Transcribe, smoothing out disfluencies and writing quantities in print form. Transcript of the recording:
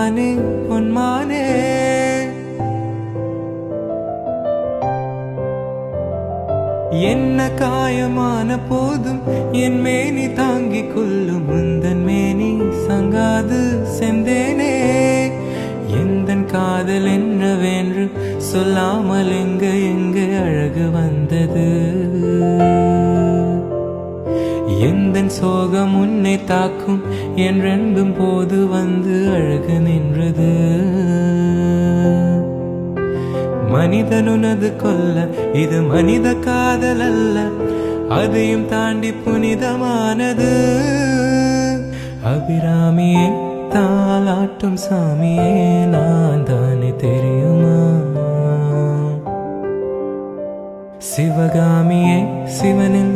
பொன்மானே பொன்மானே. என்ன காயமான போதும் என் மேனி தாங்கிக் கொள்ளும் முந்தன் மேனி சங்காது செந்தேனே. எந்தன் காதல் என்னவென்று சொல்லாமல் எங்க அழகு வந்தது. எந்தன் சோகம் உன்னை தாக்கும் என்றென்பும் போது வந்து அழகு நின்றது. மனிதனுனது கொல்ல இது மனித காதல் அல்ல, அதையும் தாண்டி புனிதமானது. அபிராமியே தாலாட்டும் சாமியே நான் தானே தெரியுமா. சிவகாமியே சிவனில்